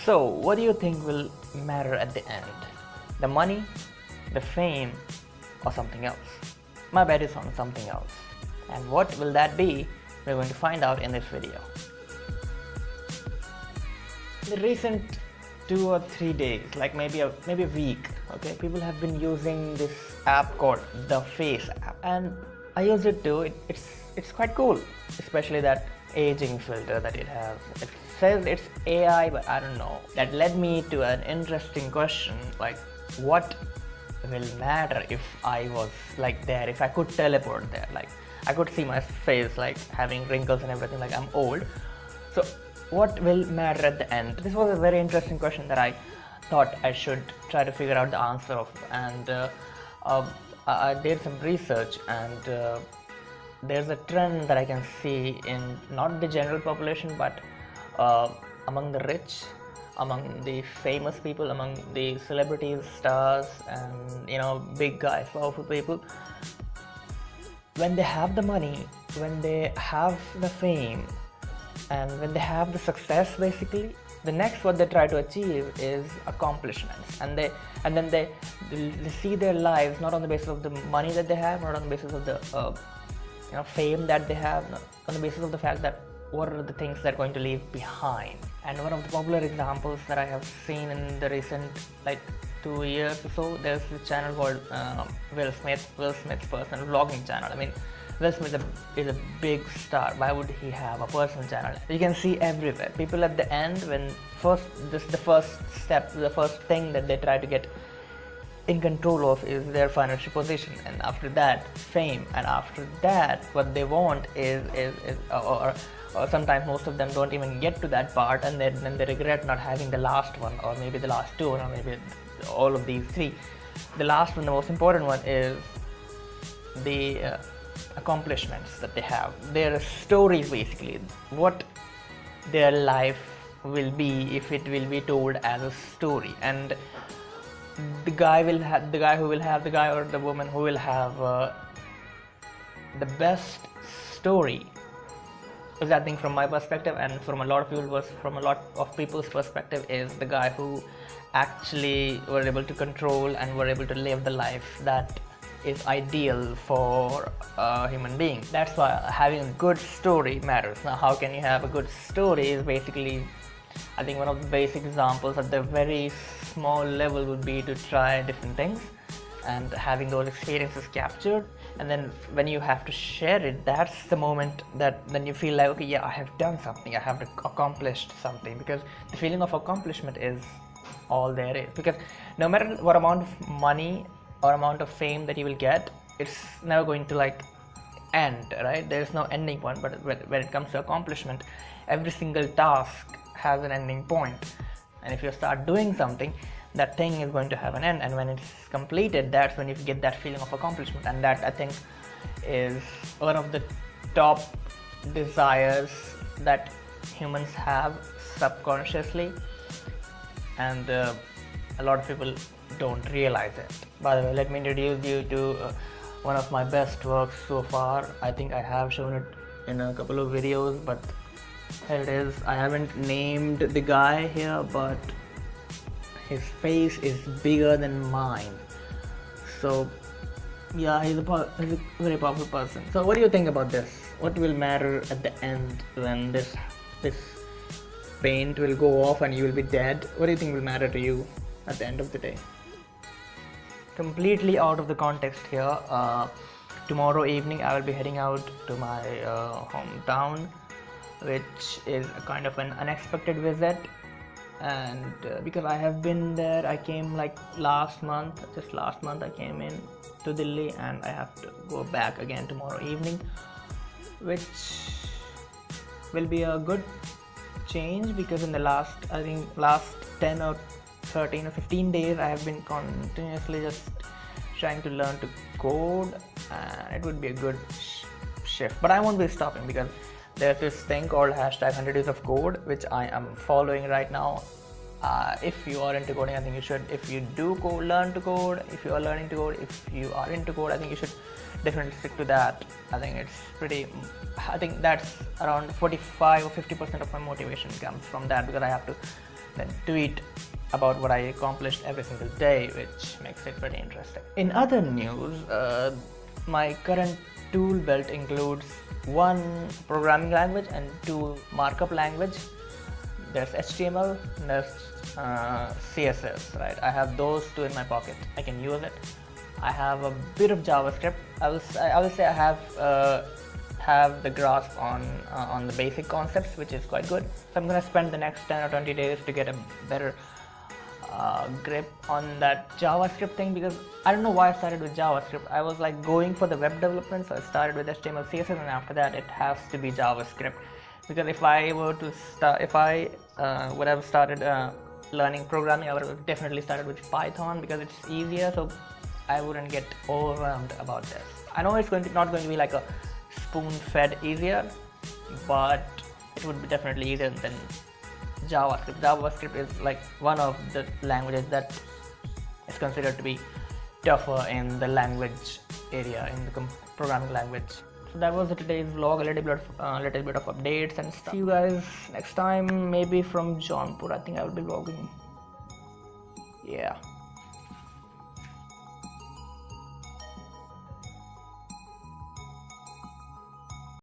So, what do you think will matter at the end? The money, the fame, or something else? My bet is on something else. And what will that be? We're going to find out in this video. In the recent 2 or 3 days, like maybe a week, okay, people have been using this app called the Face app, and I use it too. It's quite cool, especially that aging filter that it has. It says it's AI, but I don't know. That led me to an interesting question, like what will matter if I was like there, if I could teleport there, like I could see my face like having wrinkles and everything, like I'm old. So what will matter at the end? This was a very interesting question that I thought I should try to figure out the answer of, and I did some research, and there's a trend that I can see in not the general population, but among the rich, among the famous people, among the celebrities, stars, and big guys, powerful people. When they have the money, when they have the fame, and when they have the success, basically the next what they try to achieve is accomplishments, and then they see their lives not on the basis of the money that they have, not on the basis of the fame that they have, not on the basis of the fact that what are the things they're going to leave behind. And one of the popular examples that I have seen in the recent 2 years or so, there's this channel called Will Smith's personal vlogging channel. I mean, Will Smith is a big star. Why would he have a personal channel? You can see everywhere. People at the end, when the first step, the first thing that they try to get in control of is their financial position, and after that fame, and after that what they want is or sometimes most of them don't even get to that part, and then they regret not having the last one, or maybe the last two, or maybe all of these three. The last one, the most important one, is the accomplishments that they have, their stories, basically what their life will be if it will be told as a story. And the guy or the woman who will have the best story, because I think from my perspective and from a lot of people's perspective, is the guy who actually were able to control and were able to live the life that is ideal for a human being. That's why having a good story matters. Now, how can you have a good story is basically, I think one of the basic examples at the very small level would be to try different things and having those experiences captured, and then when you have to share it, that's the moment that then you feel like, okay, yeah, I have done something, I have accomplished something, because the feeling of accomplishment is all there is. Because no matter what amount of money or amount of fame that you will get, it's never going to end, right? There's no ending point. But when it comes to accomplishment, every single task has an ending point, and if you start doing something, that thing is going to have an end, and when it's completed, that's when you get that feeling of accomplishment. And that, I think, is one of the top desires that humans have subconsciously, and a lot of people don't realize it. By the way, let me introduce you to one of my best works so far. I think I have shown it in a couple of videos, but here it is. I haven't named the guy here, but his face is bigger than mine. So yeah, he's a very powerful person. So what do you think about this? What will matter at the end when this paint will go off and you will be dead? What do you think will matter to you at the end of the day? Completely out of the context here. Tomorrow evening I will be heading out to my hometown, which is a kind of an unexpected visit, and because I have been there, I came last month I came in to Delhi, and I have to go back again tomorrow evening, which will be a good change, because in the last 10 or 13 or 15 days I have been continuously just trying to learn to code, and it would be a good shift. But I won't be stopping, because there's this thing called #100 days of code, which I am following right now. If you are into coding, I think you should. If you do learn to code, if you are learning to code, if you are into code, I think you should definitely stick to that. I think that's around 45 or 50% of my motivation comes from that, because I have to then tweet about what I accomplished every single day, which makes it pretty interesting. In other news, my current tool belt includes 1 programming language and 2 markup language. There's HTML and there's CSS, right? I have those 2 in my pocket. I can use it. I have a bit of JavaScript. I will say I have the grasp on the basic concepts, which is quite good. So I'm gonna spend the next 10 or 20 days to get a better grip on that JavaScript thing, because I don't know why I started with JavaScript. I was like going for the web development, so I started with HTML, CSS, and after that it has to be JavaScript. Because if I would have started learning programming, I would have definitely started with Python because it's easier, so I wouldn't get overwhelmed about this. I know it's not going to be like a spoon-fed easier, but it would be definitely easier than JavaScript. JavaScript is like one of the languages that is considered to be tougher in the language area, in the programming language. So that was today's vlog, a little bit of updates and stuff. See you guys next time, maybe from Jaunpur. I think I will be vlogging. Yeah.